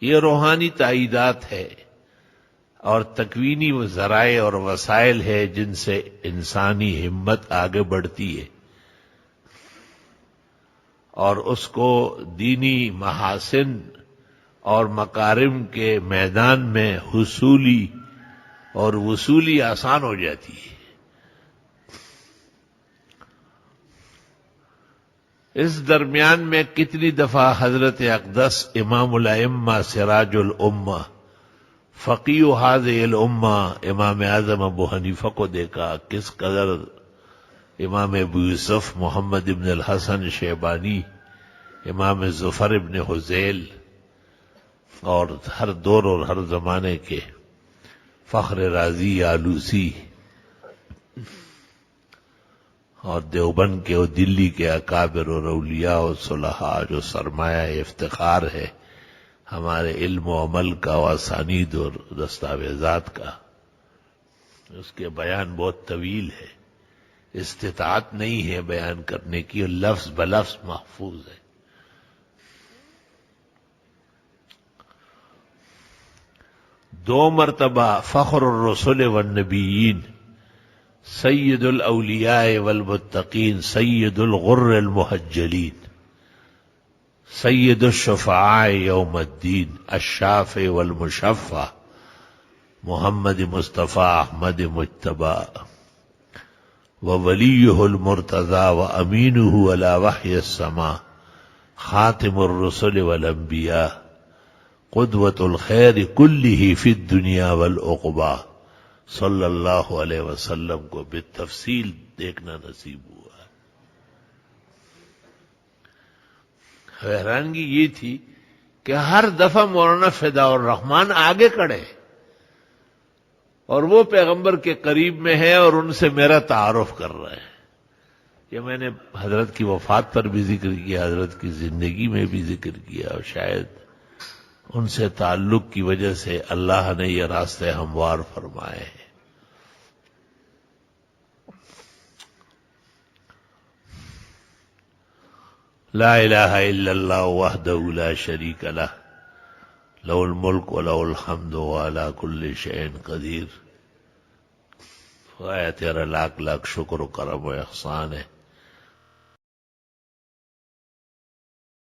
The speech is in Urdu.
یہ روحانی تائیدات ہے اور تکوینی وہ ذرائع اور وسائل ہے جن سے انسانی ہمت آگے بڑھتی ہے اور اس کو دینی محاسن اور مکارم کے میدان میں حصولی اور وصولی آسان ہو جاتی ہے۔ اس درمیان میں کتنی دفعہ حضرت اقدس امام الائمہ سراج الامہ فقیہ هذه الامہ امام اعظم ابو حنیفہ کو دیکھا، کس قدر امام ابو یوسف محمد ابن الحسن شیبانی، امام ظفر ابن حذیل اور ہر دور اور ہر زمانے کے فخر رازی آلوسی اور دیوبند کے اور دلی کے اکابر اور اولیاء اور صلحاء جو سرمایہ افتخار ہے ہمارے علم و عمل کا و اسانید اور دستاویزات کا، اس کے بیان بہت طویل ہے، استطاعت نہیں ہے بیان کرنے کی اور لفظ بلفظ محفوظ ہے۔ دو مرتبہ فخر الرسل والنبیین سید الاولیاء والمتقین سید الغر المحجلین سید الشفعاء یوم الدین الشافع والمشفع محمد مصطفیٰ احمد مجتبی وولیہ المرتضی وامینہ علی وحی السماء خاتم الرسل والانبیاء قدوۃ الخیر کلہ فی الدنیا والعقبی صلی اللہ علیہ وسلم کو بالتفصیل دیکھنا نصیب ہوا۔ حیرانگی یہ تھی کہ ہر دفعہ مولانا فدا الرحمان آگے کھڑے اور وہ پیغمبر کے قریب میں ہے اور ان سے میرا تعارف کر رہے ہیں۔ یہ میں نے حضرت کی وفات پر بھی ذکر کیا، حضرت کی زندگی میں بھی ذکر کیا، اور شاید ان سے تعلق کی وجہ سے اللہ نے یہ راستے ہموار فرمائے ہیں۔ لا الہ الا اللہ وحدہ لا شریک لہ لہ الملک و لہ الحمد وعلی کل شیء قدیر۔ خدایا تیرا لاکھ لاکھ شکر و کرم و احسان ہے